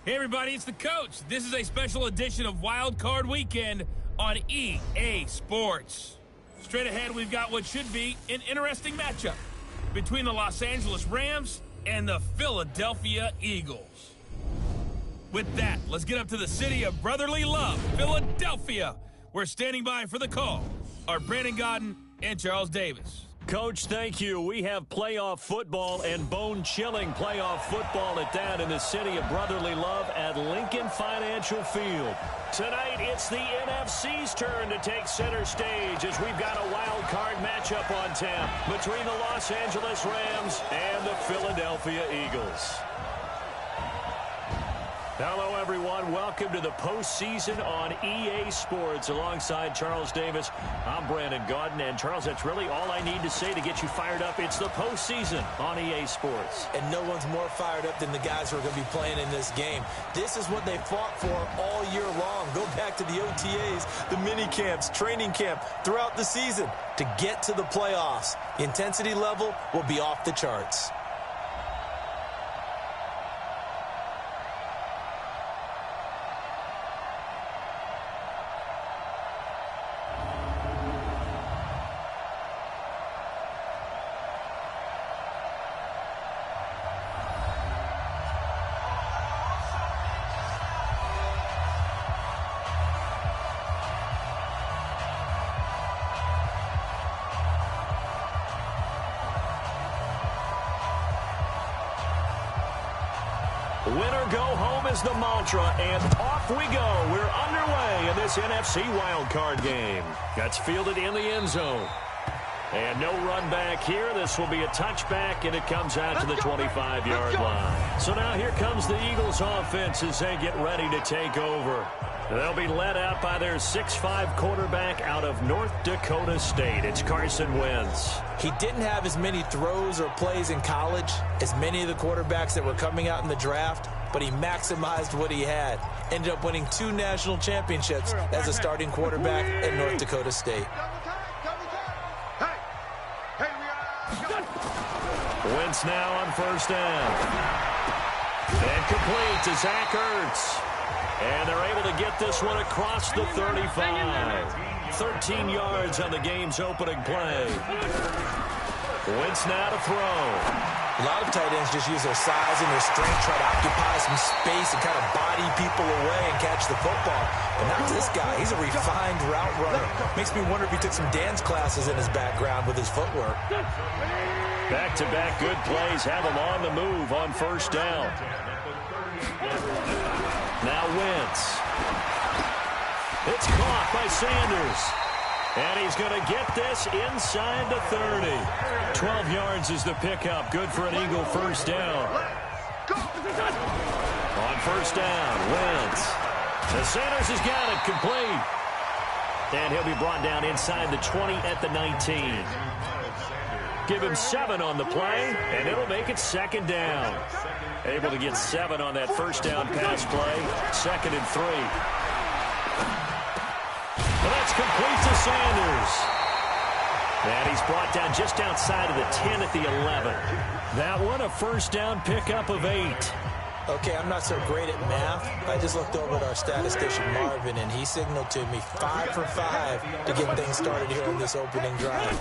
Hey everybody, it's the coach. This is a special edition of Wild Card Weekend on EA Sports. Straight ahead, we've got what should be an interesting matchup between the Los Angeles Rams and the Philadelphia Eagles. With that, let's get up to the city of brotherly love, Philadelphia. We're standing by for the call are Brandon Gaudin and Charles Davis. Coach, thank you. We have playoff football and bone-chilling playoff football at that in the city of brotherly love at Lincoln Financial Field. Tonight, it's the NFC's turn to take center stage as we've got a wild card matchup on tap between the Los Angeles Rams and the Philadelphia Eagles. Hello, everyone. Welcome to the postseason on EA Sports. Alongside Charles Davis, I'm Brandon Gaudin. And, Charles, that's really all I need to say to get you fired up. It's the postseason on EA Sports. And no one's more fired up than the guys who are going to be playing in this game. This is what they fought for all year long. Go back to the OTAs, the mini camps, training camp, throughout the season to get to the playoffs. The intensity level will be off the charts. Winner go home is the mantra, and off we go. We're underway in this NFC wildcard game. That's fielded in the end zone. And no run back here. This will be a touchback, and it comes out to the 25-yard line. So now here comes the Eagles offense as they get ready to take over. They'll be led out by their 6'5 quarterback out of North Dakota State. It's Carson Wentz. He didn't have as many throws or plays in college as many of the quarterbacks that were coming out in the draft, but he maximized what he had. Ended up winning 2 national championships as a starting quarterback at North Dakota State. Wentz now on first down. And complete to Zach Ertz. And they're able to get this one across the 35. 13 yards on the game's opening play. Wentz now to throw. A lot of tight ends just use their size and their strength, try to occupy some space and kind of body people away and catch the football. But not this guy. He's a refined route runner. Makes me wonder if he took some dance classes in his background with his footwork. Back-to-back good plays have him on the move on first down. Now Wentz. It's caught by Sanders. And he's going to get this inside the 30. 12 yards is the pickup. Good for an Eagle first down. On first down, Wentz. The Sanders has got it complete. And he'll be brought down inside the 20 at the 19. Give him 7 on the play, and it'll make it second down. Able to get 7 on that first down pass play. 2nd and 3. Well, that's complete to Sanders. And he's brought down just outside of the 10 at the 11. That one a first down pickup of 8. Okay, I'm not so great at math. I just looked over at our statistician, Marvin, and he signaled to me 5 for 5 to get things started here on this opening drive.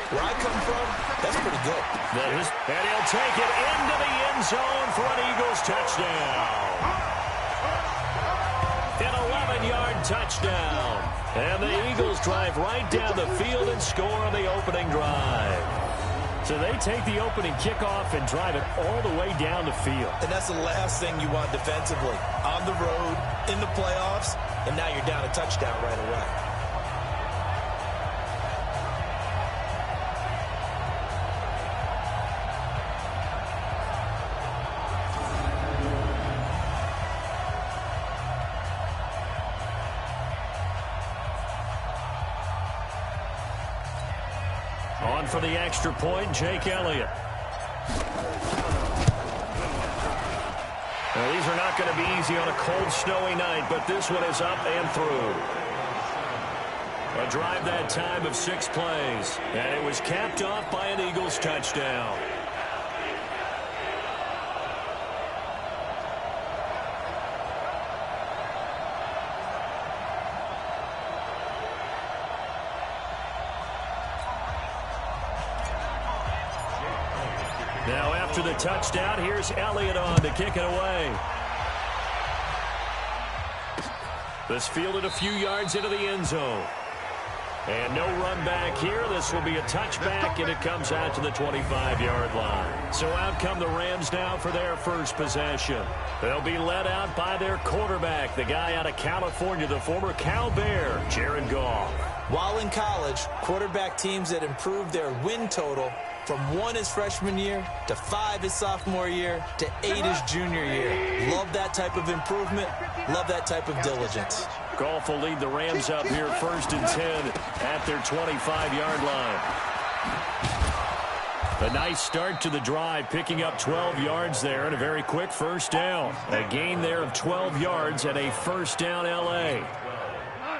Where I come from, that's pretty good. And he'll take it into the end zone for an Eagles touchdown. An 11-yard touchdown. And the Eagles drive right down the field and score on the opening drive. So they take the opening kickoff and drive it all the way down the field. And that's the last thing you want defensively. On the road, in the playoffs, and now you're down a touchdown right away. On for the extra point, Jake Elliott. Well, these are not going to be easy on a cold, snowy night, but this one is up and through. A drive that time of 6 plays, and it was capped off by an Eagles touchdown. Now after the touchdown, here's Elliott on to kick it away. This fielded a few yards into the end zone. And no run back here. This will be a touchback, and it comes out to the 25-yard line. So out come the Rams now for their first possession. They'll be led out by their quarterback, the guy out of California, the former Cal Bear, Jared Goff. While in college, quarterback teams that improved their win total from 1 his freshman year to 5 his sophomore year to 8 his junior year. Love that type of improvement. Love that type of diligence. Goff will lead the Rams up here 1st and 10 at their 25-yard line. A nice start to the drive, picking up 12 yards there and a very quick first down. A gain there of 12 yards and a first down L.A.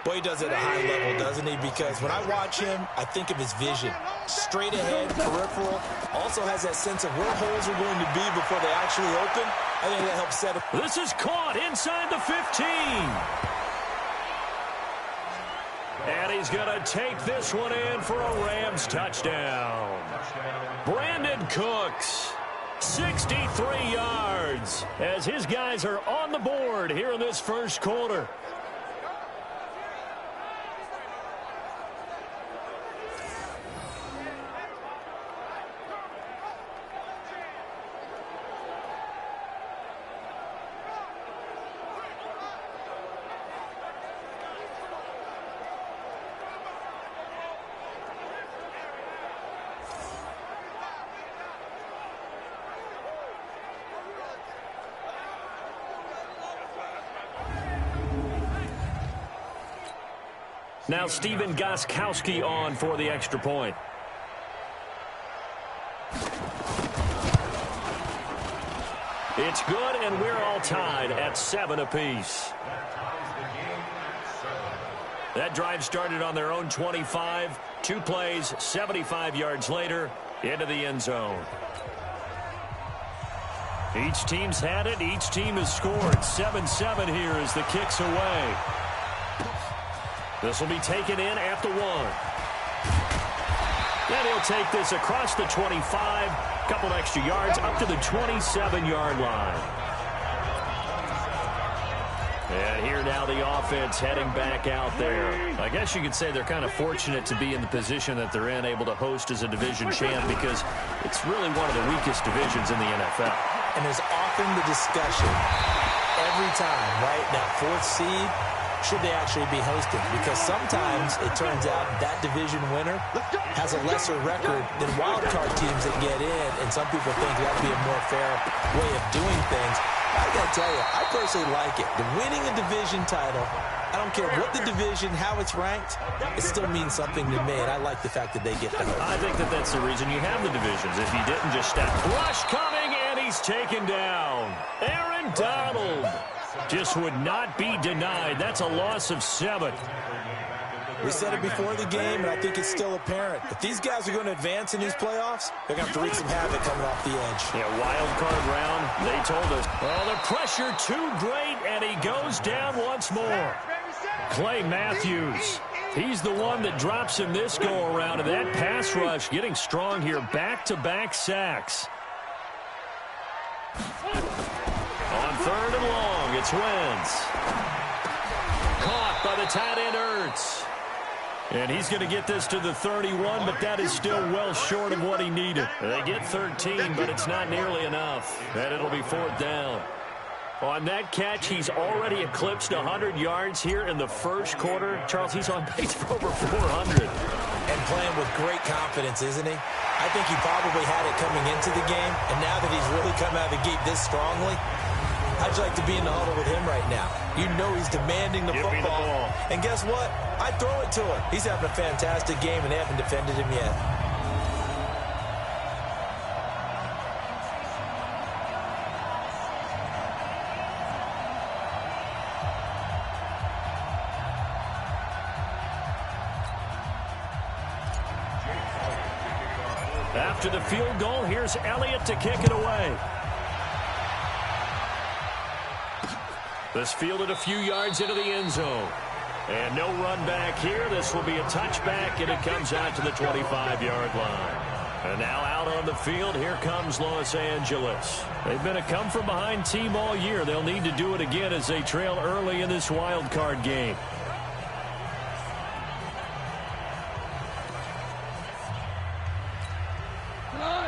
Boy, he does it at a high level, doesn't he? Because when I watch him, I think of his vision. Straight ahead, peripheral. Also has that sense of where holes are going to be before they actually open. I think that helps set up. This is caught inside the 15. And he's going to take this one in for a Rams touchdown. Brandon Cooks, 63 yards, as his guys are on the board here in this first quarter. Now Stephen Gostkowski on for the extra point. It's good, and we're all tied at 7 apiece. That drive started on their own 25. 2 plays, 75 yards later, into the end zone. Each team's had it. Each team has scored. 7-7 here as the kick's away. This will be taken in at the 1. Then he'll take this across the 25. Couple extra yards up to the 27-yard line. And here now the offense heading back out there. I guess you could say they're kind of fortunate to be in the position that they're in, able to host as a division champ, because it's really one of the weakest divisions in the NFL. And there's often the discussion every time, right? That 4th seed, should they actually be hosting? Because sometimes it turns out that division winner has a lesser record than wildcard teams that get in, and some people think that would be a more fair way of doing things. I got to tell you, I personally like it. The winning a division title, I don't care what the division, how it's ranked, it still means something to me, and I like the fact that they get the host. I think that that's the reason you have the divisions. If you didn't, just stop. Rush coming, and he's taken down. Aaron Donald just would not be denied. That's a loss of 7. We said it before the game, and I think it's still apparent. If these guys are going to advance in these playoffs, they're going to have to wreak some havoc coming off the edge. Yeah, wild card round, they told us. Oh, the pressure too great, and he goes down once more. Clay Matthews, he's the one that drops him this go-around, and that pass rush getting strong here. Back-to-back sacks. On 3rd and long, it's Wentz. Caught by the tight end Ertz. And he's going to get this to the 31, but that is still well short of what he needed. They get 13, but it's not nearly enough. And it'll be 4th down. On that catch, he's already eclipsed 100 yards here in the first quarter. Charles, he's on pace for over 400. And playing with great confidence, isn't he? I think he probably had it coming into the game, and now that he's really come out of the gate this strongly, how'd you like to be in the huddle with him right now? You know he's demanding the Give me the ball. And guess what? I throw it to him. He's having a fantastic game, and they haven't defended him yet. After the field goal, here's Elliott to kick it away. This fielded a few yards into the end zone. And no run back here. This will be a touchback, and it comes out to the 25-yard line. And now out on the field, here comes Los Angeles. They've been a come-from-behind team all year. They'll need to do it again as they trail early in this wild card game.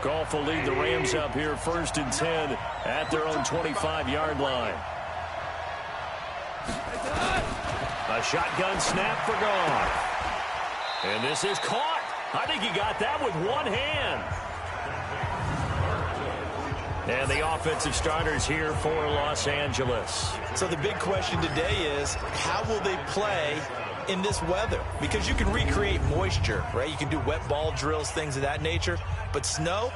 Goff will lead the Rams up here 1st and 10 at their own 25-yard line. A shotgun snap for Goff. And this is caught. I think he got that with one hand. And the offensive starters here for Los Angeles. So the big question today is, how will they play in this weather? Because you can recreate moisture, right? You can do wet ball drills, things of that nature. But snow,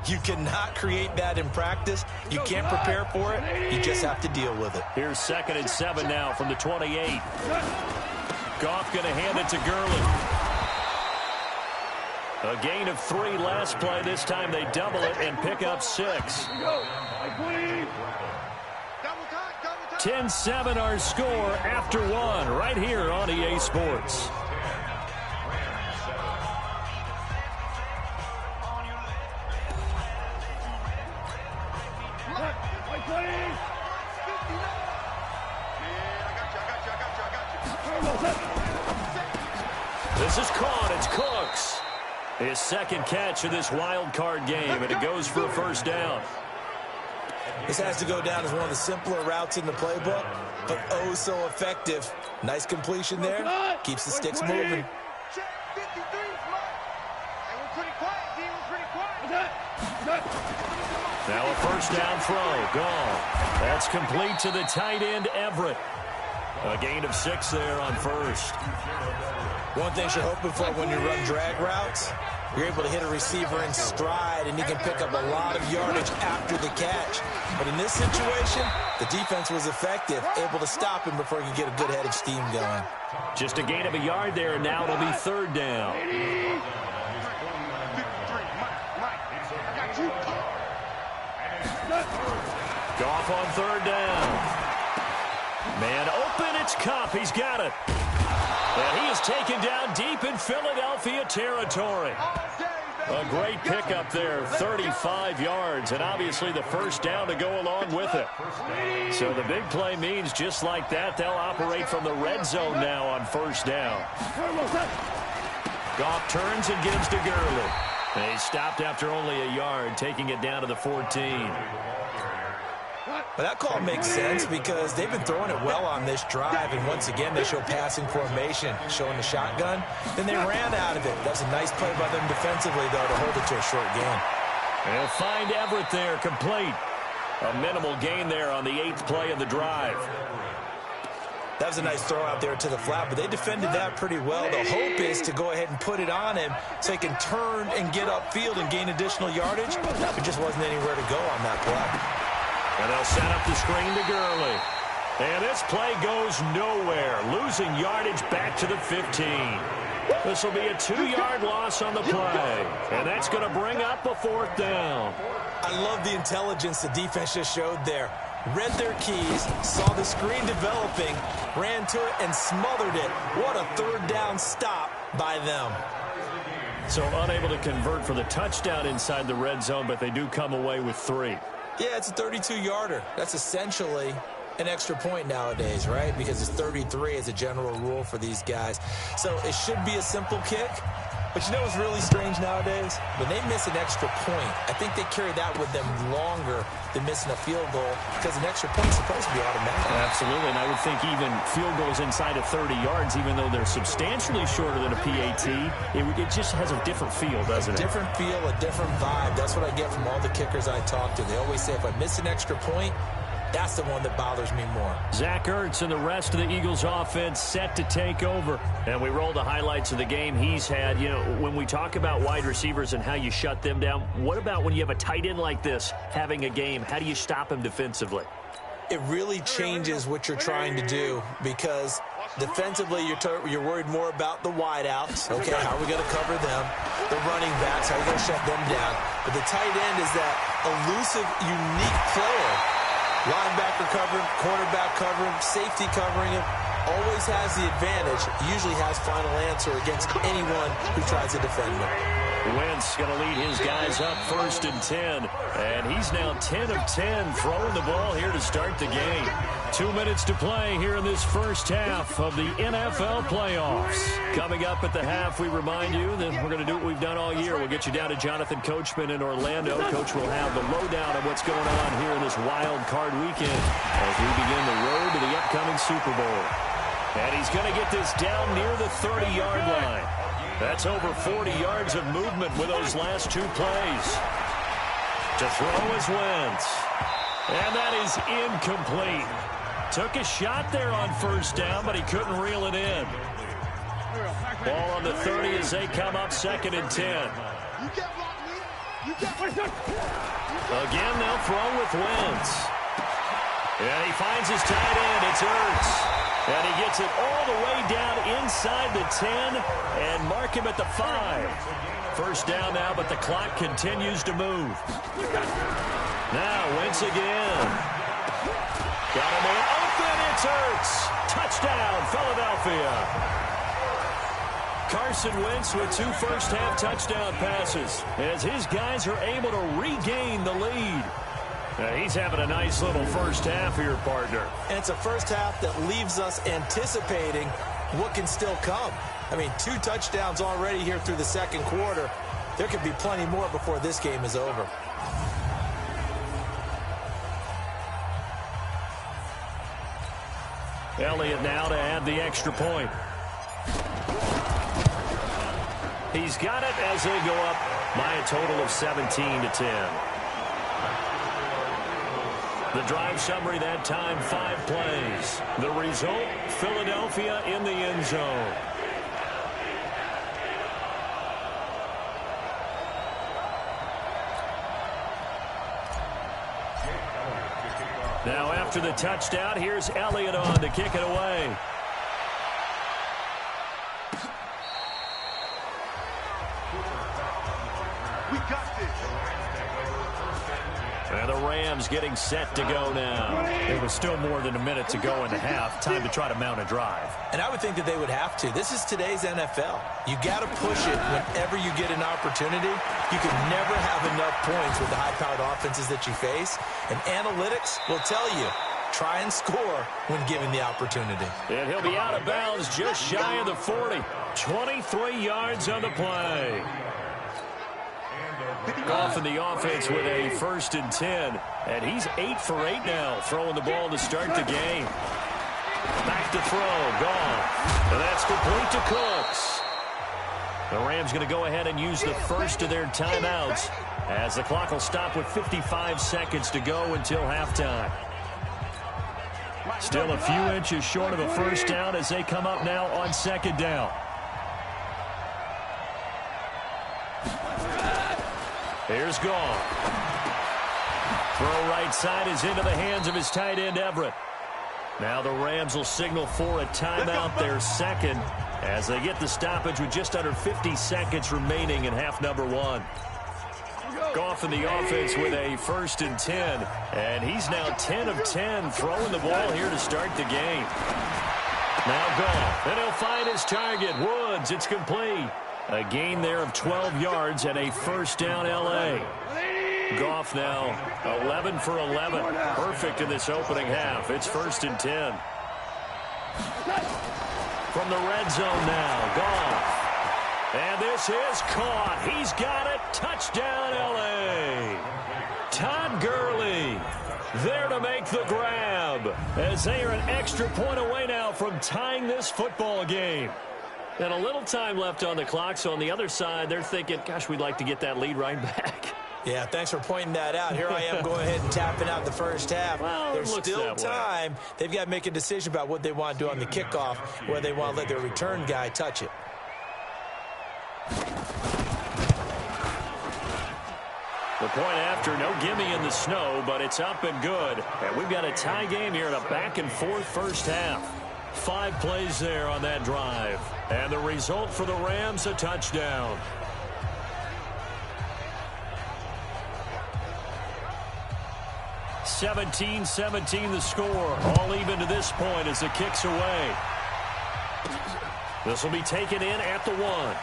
you cannot create that in practice. You can't prepare for it. You just have to deal with it. Here's 2nd and 7 now from the 28. Goff going to hand it to Gurley. A gain of 3 last play. This time they double it and pick up 6. 10-7 our score after 1 right here on EA Sports. This is caught. It's Cooks. His 2nd catch of this wild card game, and it goes for a 1st down. This has to go down as one of the simpler routes in the playbook, but oh so effective. Nice completion there. Keeps the sticks moving. Now a 1st down throw. Gone. That's complete to the tight end, Everett. A gain of 6 there on 1st. One thing you're hoping for when you run drag routes, you're able to hit a receiver in stride, and he can pick up a lot of yardage after the catch. But in this situation, the defense was effective, able to stop him before he could get a good head of steam going. Just a gain of a yard there, and now it'll be 3rd down. Goff on 3rd down. Man open, it's Kupp. He's got it. And he is taken down deep in Philadelphia territory. A great pickup there, 35 yards, and obviously the 1st down to go along with it. So the big play means just like that, they'll operate from the red zone now on 1st down. Goff turns and gives to Gurley. And he stopped after only a yard, taking it down to the 14. But that call makes sense because they've been throwing it well on this drive, and once again they show passing formation, showing the shotgun. Then they ran out of it. That's a nice play by them defensively, though, to hold it to a short gain. They'll find Everett there, complete. A minimal gain there on the 8th play of the drive. That was a nice throw out there to the flat, but they defended that pretty well. The hope is to go ahead and put it on him so he can turn and get upfield and gain additional yardage. There just wasn't anywhere to go on that play. And they'll set up the screen to Gurley. And this play goes nowhere, losing yardage back to the 15. This will be a 2-yard loss on the play. And that's going to bring up a 4th down. I love the intelligence the defense just showed there. Read their keys, saw the screen developing, ran to it, and smothered it. What a 3rd down stop by them. So unable to convert for the touchdown inside the red zone, but they do come away with 3. Yeah, it's a 32-yarder. That's essentially an extra point nowadays, right? Because it's 33 as a general rule for these guys. So it should be a simple kick. But you know what's really strange nowadays? When they miss an extra point, I think they carry that with them longer than missing a field goal because an extra point is supposed to be automatic. Absolutely, and I would think even field goals inside of 30 yards, even though they're substantially shorter than a PAT, it just has a different feel, doesn't it? A different feel, a different vibe. That's what I get from all the kickers I talk to. They always say if I miss an extra point, that's the one that bothers me more. Zach Ertz and the rest of the Eagles offense set to take over. And we roll the highlights of the game he's had. You know, when we talk about wide receivers and how you shut them down, what about when you have a tight end like this having a game? How do you stop him defensively? It really changes what you're trying to do because defensively you're worried more about the wideouts. Okay, how are we going to cover them? The running backs, how are you going to shut them down? But the tight end is that elusive, unique player. Linebacker covering, cornerback covering, safety covering him, always has the advantage, usually has final answer against anyone who tries to defend him. Wentz going to lead his guys up 1st and 10. And he's now 10 of 10 throwing the ball here to start the game. 2 minutes to play here in this first half of the NFL playoffs. Coming up at the half, we remind you that we're going to do what we've done all year. We'll get you down to Jonathan Coachman in Orlando. Coach will have the lowdown of what's going on here in this wild card weekend as we begin the road to the upcoming Super Bowl. And he's going to get this down near the 30-yard line. That's over 40 yards of movement with those last 2 plays. To throw is Wentz. And that is incomplete. Took a shot there on 1st down, but he couldn't reel it in. Ball on the 30 as they come up 2nd and 10. Again, they'll throw with Wentz. And he finds his tight end. It's Ertz. And he gets it all the way down inside the 10 and mark him at the 5. 1st down now, but the clock continues to move. Now, Wentz again. Got a man open. It's Ertz. Touchdown, Philadelphia. Carson Wentz with 2 first-half touchdown passes as his guys are able to regain the lead. He's having a nice little first half here, partner. And it's a first half that leaves us anticipating what can still come. I mean, 2 touchdowns already here through the 2nd quarter. There could be plenty more before this game is over. Elliott now to add the extra point. He's got it as they go up by a total of 17-10. The drive summary that time, 5 plays. The result, Philadelphia in the end zone. Now after the touchdown, here's Elliott on to kick it away. We got this. And the Rams getting set to go now. It was still more than a minute to go in the half. Time to try to mount a drive. And I would think that they would have to. This is today's NFL. You got to push it whenever you get an opportunity. You can never have enough points with the high-powered offenses that you face. And analytics will tell you, try and score when given the opportunity. And he'll be out of bounds just shy of the 40. 23 yards on the play. Goff in the offense with a 1st and 10. And he's 8 for 8 now, throwing the ball to start the game. Back to throw, Goff. And that's complete to Cooks. The Rams going to go ahead and use the first of their timeouts as the clock will stop with 55 seconds to go until halftime. Still a few inches short of a 1st down as they come up now on 2nd down. Here's Goff. Throw right side is into the hands of his tight end, Everett. Now the Rams will signal for a timeout, their 2nd, as they get the stoppage with just under 50 seconds remaining in half number 1. Goff in the offense with a 1st and 10, and he's now 10 of 10 throwing the ball here to start the game. Now Goff, and he'll find his target, Woods. It's complete. A gain there of 12 yards and a 1st down L.A. Goff now 11 for 11. Perfect in this opening half. It's 1st and 10. From the red zone now, Goff. And this is caught. He's got it. Touchdown, L.A. Todd Gurley there to make the grab as they are an extra point away now from tying this football game. And a little time left on the clock, so on the other side, they're thinking, gosh, we'd like to get that lead right back. Yeah, thanks for pointing that out. Here I am going ahead and tapping out the first half. Well, there's still time. They've got to make a decision about what they want to do on the kickoff, where they want to let their return guy touch it. The point after, no gimme in the snow, but it's up and good. And we've got a tie game here in a back-and-forth first half. 5 plays there on that drive. And the result for the Rams, a touchdown. (17-17) the score. All even to this point as the kick's away. This will be taken in at the 1.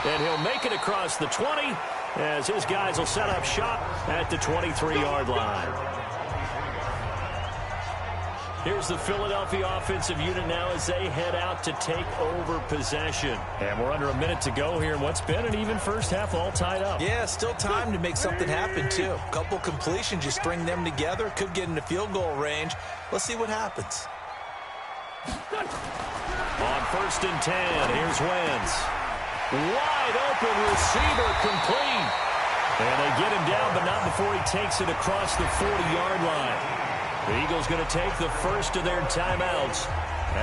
and he'll make it across the 20 as his guys will set up shop at the 23-yard line. Here's the Philadelphia offensive unit now as they head out to take over possession. And we're under a minute to go here in what's been an even first half, all tied up. Yeah, still time to make something happen, too. A couple completions, you string them together, could get into field goal range. Let's see what happens. On 1st and 10, here's Wentz. Wide open receiver, complete. And they get him down, but not before he takes it across the 40-yard line. The Eagles going to take the first of their timeouts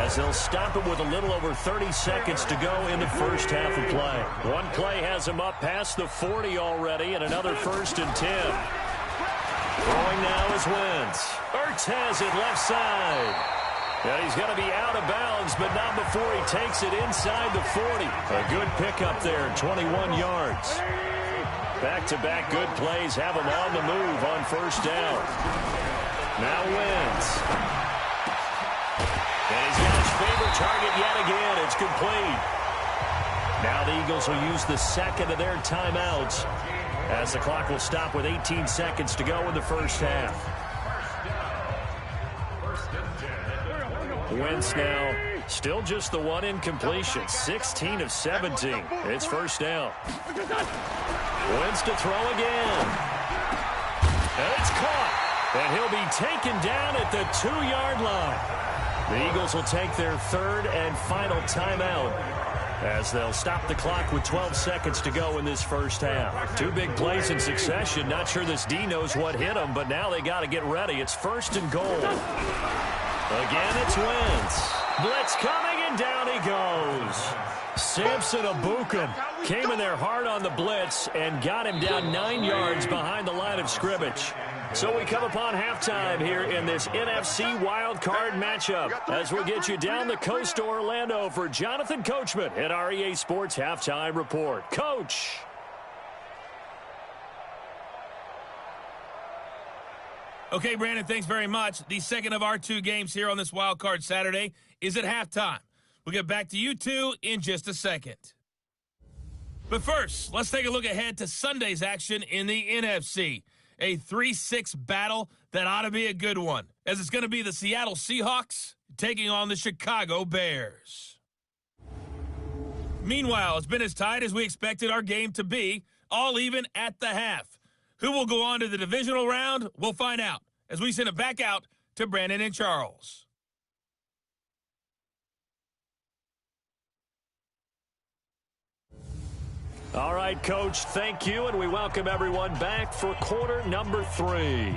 as they'll stop it with a little over 30 seconds to go in the first half of play. One play has him up past the 40 already, and another 1st and 10. Throwing now is Wentz. Ertz has it left side. And he's going to be out of bounds, but not before he takes it inside the 40. A good pickup there, 21 yards. Back-to-back good plays have him on the move on 1st down. Now Wentz. And he's got his favorite target yet again. It's complete. Now the Eagles will use the second of their timeouts as the clock will stop with 18 seconds to go in the first half. Wentz now still just the one incompletion. 16 of 17. It's 1st down. Wentz to throw again. And it's caught. And he'll be taken down at the 2-yard line. The Eagles will take their 3rd and final timeout as they'll stop the clock with 12 seconds to go in this first half. 2 big plays in succession. Not sure this D knows what hit him, but now they got to get ready. It's 1st and goal. Again, it's Wentz. Blitz coming, and down he goes. Samson Ebukam came in there hard on the blitz and got him down 9 yards behind the line of scrimmage. So we come upon halftime here in this NFC wildcard matchup as we'll get you down the coast to Orlando for Jonathan Coachman at our EA Sports Halftime Report. Coach. Okay, Brandon, thanks very much. The second of our 2 games here on this wildcard Saturday is at halftime. We'll get back to you two in just a second. But first, let's take a look ahead to Sunday's action in the NFC. A 3-6 battle that ought to be a good one, as it's going to be the Seattle Seahawks taking on the Chicago Bears. Meanwhile, it's been as tight as we expected our game to be, all even at the half. Who will go on to the divisional round? We'll find out as we send it back out to Brandon and Charles. All right, Coach, thank you, and we welcome everyone back for quarter number 3.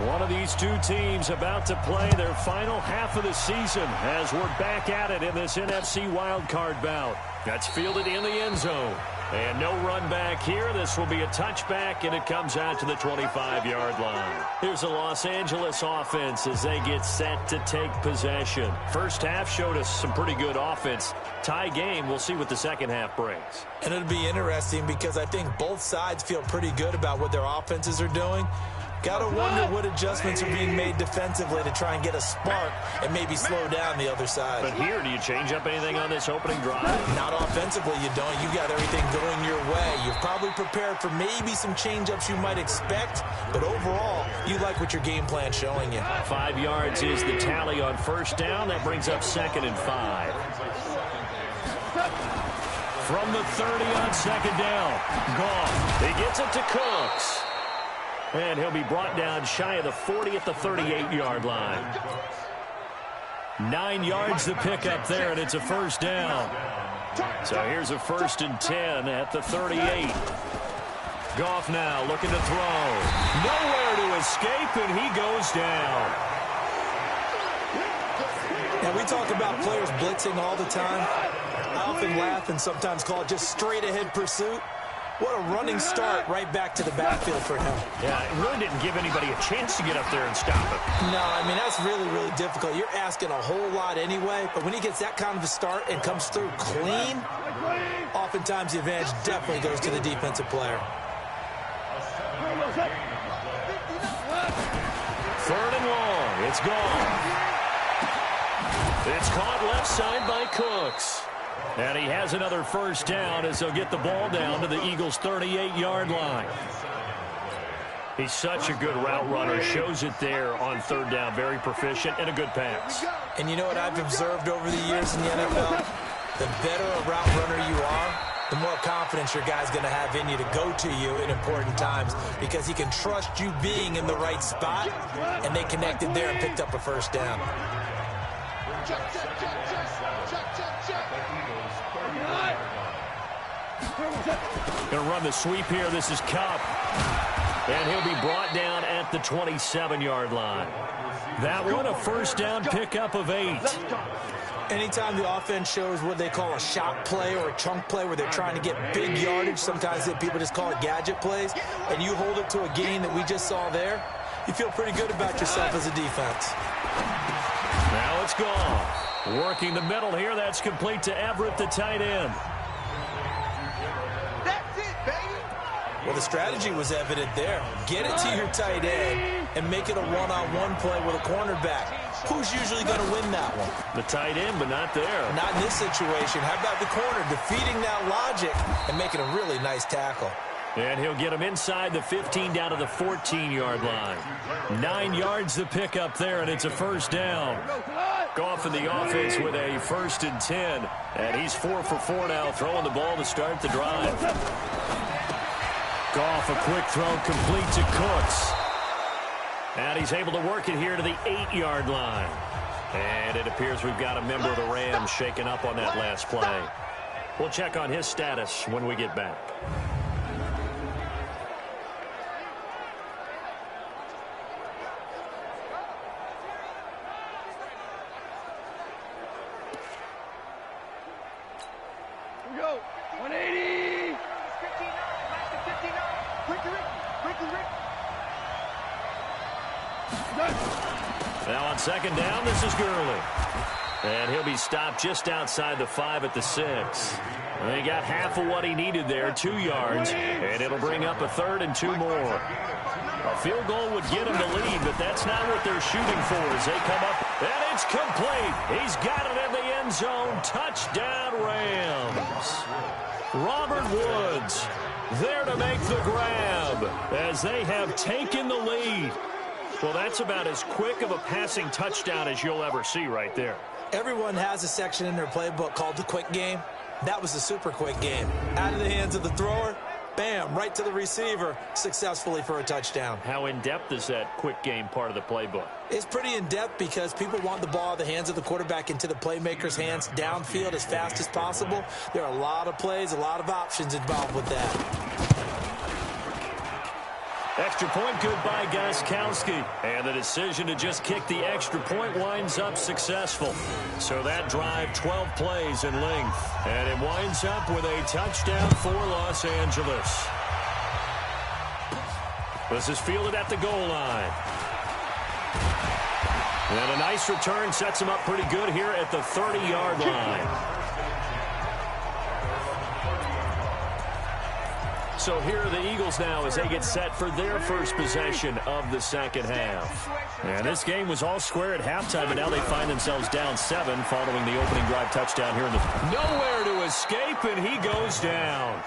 One of these 2 teams about to play their final half of the season as we're back at it in this NFC wildcard bout. That's fielded in the end zone. And no run back here. This will be a touchback, and it comes out to the 25-yard line. Here's the Los Angeles offense as they get set to take possession. First half showed us some pretty good offense. Tie game, we'll see what the second half brings. And it'll be interesting because I think both sides feel pretty good about what their offenses are doing. Got to wonder what adjustments are being made defensively to try and get a spark and maybe slow down the other side. But here, do you change up anything on this opening drive? Not offensively, you don't. You got everything going your way. You've probably prepared for maybe some change-ups you might expect, but overall, you like what your game plan's showing you. 5 yards is the tally on 1st down. That brings up 2nd and 5. From the 30 on 2nd down. Goff. He gets it to Cooks. And he'll be brought down shy of the 40 at the 38-yard line. 9 yards to pick up there, and it's a 1st down. So here's a 1st and 10 at the 38. Goff now looking to throw. Nowhere to escape, and he goes down. Now, we talk about players blitzing all the time. I often laugh and sometimes call it just straight-ahead pursuit. What a running start right back to the backfield for him. Yeah, it really didn't give anybody a chance to get up there and stop him. No, I mean, that's really, really difficult. You're asking a whole lot anyway, but when he gets that kind of a start and comes through clean, oftentimes the advantage definitely goes to the defensive player. 3rd and long. It's gone. It's caught left side by Cooks. And he has another first down as they'll get the ball down to the Eagles' 38-yard line. He's such a good route runner. Shows it there on 3rd down. Very proficient and a good pass. And you know what I've observed over the years in the NFL? The better a route runner you are, the more confidence your guy's going to have in you to go to you in important times because he can trust you being in the right spot, and they connected there and picked up a first down. Going to run the sweep here. This is Kupp. And he'll be brought down at the 27-yard line. That one, a first down pickup of 8. Anytime the offense shows what they call a shot play or a chunk play where they're trying to get big yardage, sometimes people just call it gadget plays, and you hold it to a gain that we just saw there, you feel pretty good about yourself as a defense. Now it's gone. Working the middle here. That's complete to Everett, the tight end. Well, the strategy was evident there. Get it to your tight end and make it a one-on-one play with a cornerback. Who's usually going to win that one? The tight end, but not there. Not in this situation. How about the corner defeating that logic and making a really nice tackle? And he'll get him inside the 15 down to the 14-yard line. 9 yards to pick up there, and it's a first down. Goff in the offense with a 1st and 10. And he's 4 for 4 now, throwing the ball to start the drive. Goff, a quick throw complete to Cooks. And he's able to work it here to the 8-yard line. And it appears we've got a member of the Rams shaken up on that last play. We'll check on his status when we get back. Here we go. 180. Now on 2nd down, this is Gurley. And he'll be stopped just outside the 5 at the 6. And he got half of what he needed there, 2 yards. And it'll bring up a 3rd and 2 more. A field goal would get him the lead, but that's not what they're shooting for as they come up. And it's complete. He's got it in the end zone. Touchdown, Rams. Robert Woods there to make the grab as they have taken the lead. Well, that's about as quick of a passing touchdown as you'll ever see right there. Everyone has a section in their playbook called the quick game. That was the super quick game. Out of the hands of the thrower, bam, right to the receiver, successfully for a touchdown. How in-depth is that quick game part of the playbook? It's pretty in-depth because people want the ball out of the hands of the quarterback into the playmaker's hands downfield as fast as possible. There are a lot of plays, a lot of options involved with that. Extra point good by Gostkowski. And the decision to just kick the extra point winds up successful. So that drive, 12 plays in length. And it winds up with a touchdown for Los Angeles. This is fielded at the goal line. And a nice return sets him up pretty good here at the 30-yard line. So here are the Eagles now as they get set for their first possession of the second half. And this game was all square at halftime, but now they find themselves down 7 following the opening drive touchdown here in the... Nowhere to escape, and he goes down.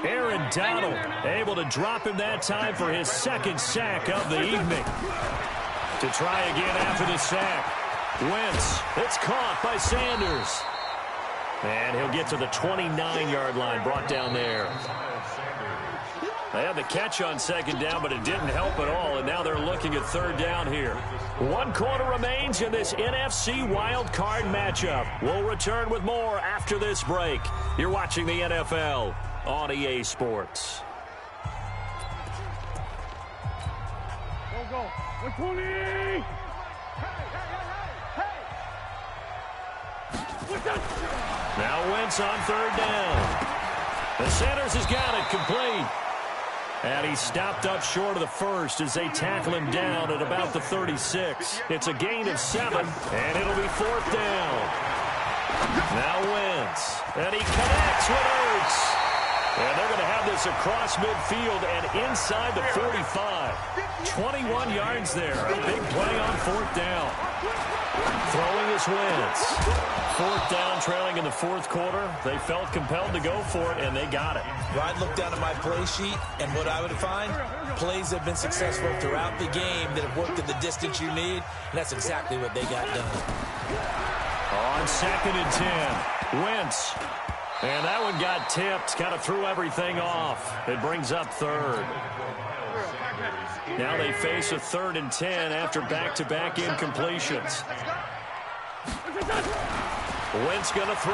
Aaron Donald able to drop him that time for his 2nd sack of the evening. To try again after the sack. Wentz, it's caught by Sanders. And he'll get to the 29-yard line, brought down there. They had the catch on 2nd down, but it didn't help at all, and now they're looking at 3rd down here. 1 quarter remains in this NFC Wild Card matchup. We'll return with more after this break. You're watching the NFL on EA Sports. Go. 120. Now Wentz on 3rd down. The Sanders has got it complete. And he stopped up short of the first as they tackle him down at about the 36. It's a gain of 7, and it'll be 4th down. Now Wentz, and he connects with Ertz. And they're going to have this across midfield and inside the 45. 21 yards there. A big play on 4th down. Throwing is Wentz. 4th down, trailing in the 4th quarter. They felt compelled to go for it, and they got it. I'd look down at my play sheet, and what I would find, plays have been successful throughout the game that have worked at the distance you need, and that's exactly what they got done. On 2nd and 10, Wentz. And that one got tipped, kind of threw everything off. It brings up 3rd. Now they face a 3rd and 10 after back-to-back incompletions. Wentz going to throw.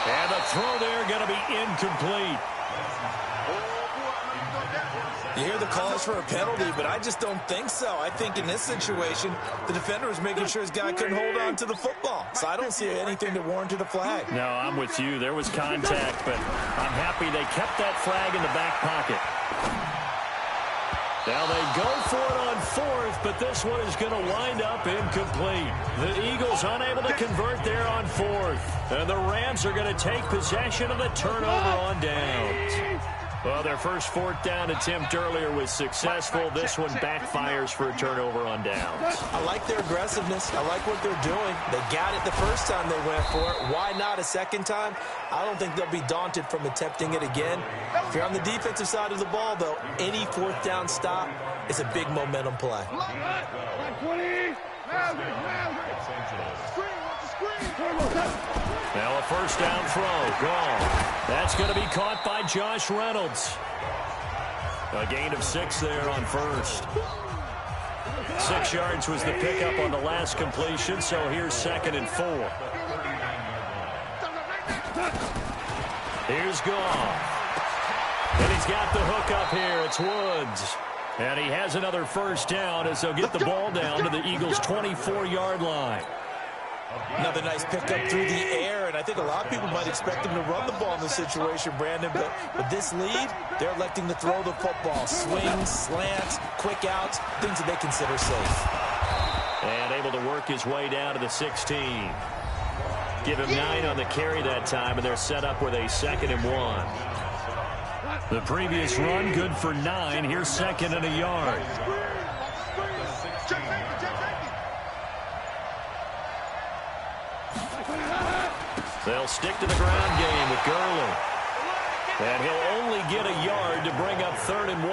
And the throw there going to be incomplete. You hear the calls for a penalty, but I just don't think so. I think in this situation, the defender was making sure his guy couldn't hold on to the football. So I don't see anything that warranted a flag. No, I'm with you. There was contact, but I'm happy they kept that flag in the back pocket. Now they go for it on 4th, but this one is going to wind up incomplete. The Eagles unable to convert there on 4th. And the Rams are going to take possession of the turnover on downs. Well, their first 4th down attempt earlier was successful. This one backfires for a turnover on downs. I like their aggressiveness. I like what they're doing. They got it the first time they went for it. Why not a second time? I don't think they'll be daunted from attempting it again. If you're on the defensive side of the ball, though, any 4th down stop is a big momentum play. Now a 1st down throw. Gone. That's going to be caught by Josh Reynolds. A gain of 6 there on 1st. 6 yards was the pickup on the last completion, so here's 2nd and 4. Here's Goff. And he's got the hook up here. It's Woods. And he has another 1st down as they'll get the ball down to the Eagles' 24-yard line. Another nice pickup through the air, and I think a lot of people might expect them to run the ball in this situation, Brandon, but with this lead, they're electing to throw the football. Swings, slants, quick outs, things that they consider safe. And able to work his way down to the 16. Give him 9 on the carry that time, and they're set up with a 2nd and 1. The previous run good for 9. Here's 2nd and a yard. They'll stick to the ground game with Gurley. And he'll only get a yard to bring up 3rd and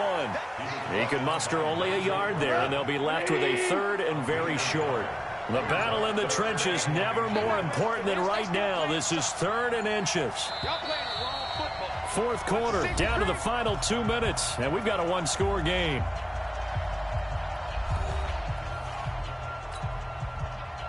1. He can muster only a yard there, and they'll be left with a 3rd and very short. The battle in the trenches never more important than right now. This is 3rd and inches. 4th quarter, down to the final 2 minutes, and we've got a 1-score game.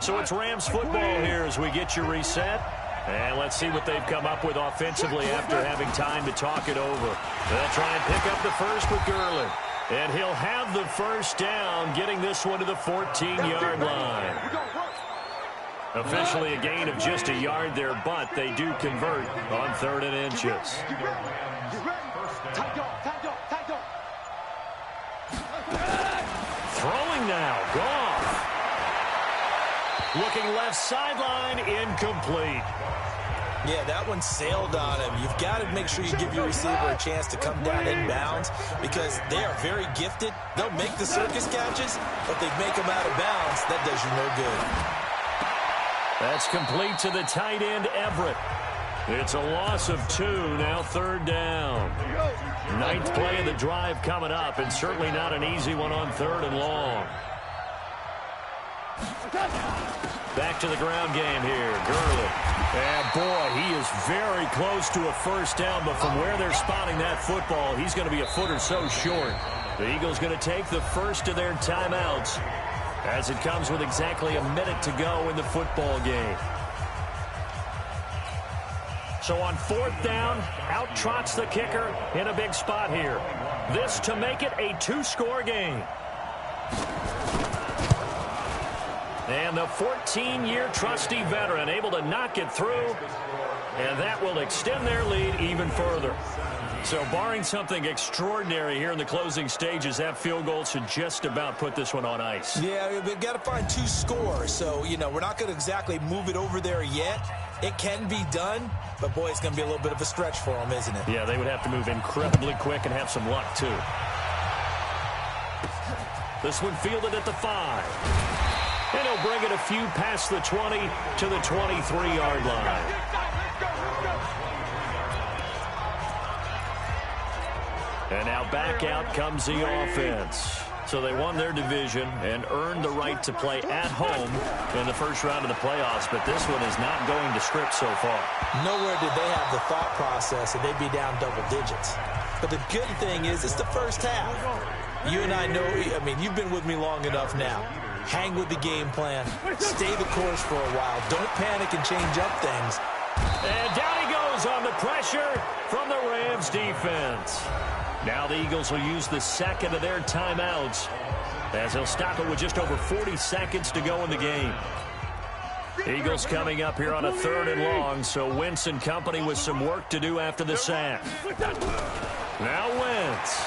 So it's Rams football here as we get you reset. And let's see what they've come up with offensively after having time to talk it over. They'll try and pick up the first with Gurley. And he'll have the 1st down, getting this one to the 14-yard line. Officially a gain of just a yard there, but they do convert on 3rd and inches. Throwing now, Goff. Looking left sideline, incomplete. Yeah, that one sailed on him. You've got to make sure you give your receiver a chance to come down inbounds because they are very gifted. They'll make the circus catches, but they make them out of bounds. That does you no good. That's complete to the tight end, Everett. It's a loss of 2, now 3rd down. 9th play of the drive coming up, and certainly not an easy one on 3rd and long. Back to the ground game here, Gurley. And boy, he is very close to a 1st down, but from where they're spotting that football, he's going to be a foot or so short. The Eagles going to take the first of their timeouts as it comes with exactly a minute to go in the football game. So on 4th down, out trots the kicker in a big spot here. This to make it a 2-score game. And the 14-year trusty veteran able to knock it through. And that will extend their lead even further. So barring something extraordinary here in the closing stages, that field goal should just about put this one on ice. Yeah, we've got to find 2 scores. So, you know, we're not going to exactly move it over there yet. It can be done, but, boy, it's going to be a little bit of a stretch for them, isn't it? Yeah, they would have to move incredibly quick and have some luck, too. This one fielded at the 5. And he'll bring it a few past the 20 to the 23-yard line. And now back out comes the offense. So they won their division and earned the right to play at home in the first round of the playoffs. But this one is not going to script so far. Nowhere did they have the thought process that they'd be down double digits. But the good thing is it's the first half. You and I know, I mean, you've been with me long enough now. Hang with the game plan. Stay the course for a while. Don't panic and change up things. And down he goes on the pressure from the Rams defense. Now the Eagles will use the second of their timeouts as they'll stop it with just over 40 seconds to go in the game. Eagles coming up here on a 3rd and long, so Wentz and company with some work to do after the sack. Now Wentz.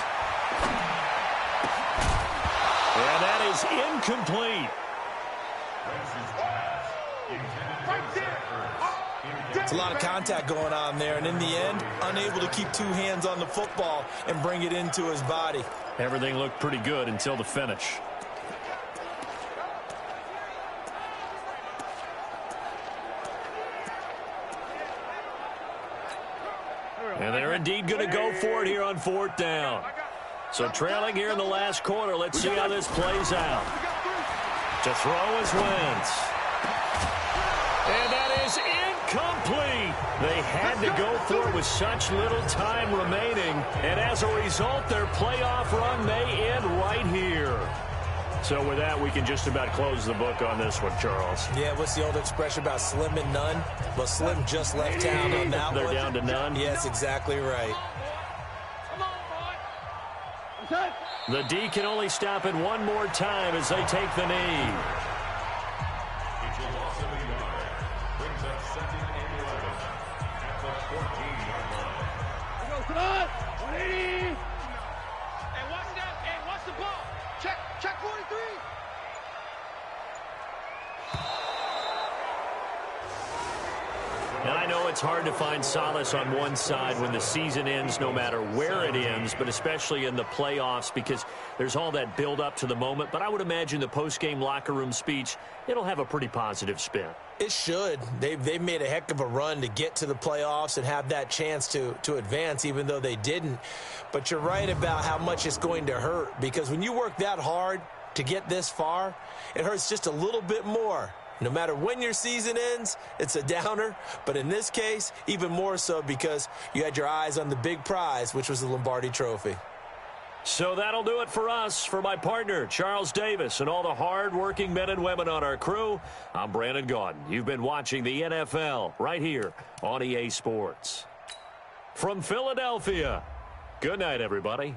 And that is incomplete. It's a lot of contact going on there, and in the end, unable to keep 2 hands on the football and bring it into his body. Everything looked pretty good until the finish. And they're indeed going to go for it here on 4th down. So trailing here in the last quarter, let's see how this plays out. To throw is Wentz. And that is incomplete. They had to go for it with such little time remaining. And as a result, their playoff run may end right here. So with that, we can just about close the book on this one, Charles. Yeah, what's the old expression about slim and none? Well, Slim just left town on that one. They're down to none? Yes, exactly right. The D can only stop it one more time as they take the knee. Come on, 180. Hey, watch that. Hey, watch the ball. Check 43. And I know it's hard to find solace on one side when the season ends, no matter where it ends, but especially in the playoffs because there's all that build up to the moment. But I would imagine the post-game locker room speech, it'll have a pretty positive spin. It should. They've made a heck of a run to get to the playoffs and have that chance to advance, even though they didn't. But you're right about how much it's going to hurt because when you work that hard to get this far, it hurts just a little bit more. No matter when your season ends, it's a downer. But in this case, even more so because you had your eyes on the big prize, which was the Lombardi Trophy. So that'll do it for us. For my partner, Charles Davis, and all the hard-working men and women on our crew, I'm Brandon Gaudin. You've been watching the NFL right here on EA Sports. From Philadelphia, good night, everybody.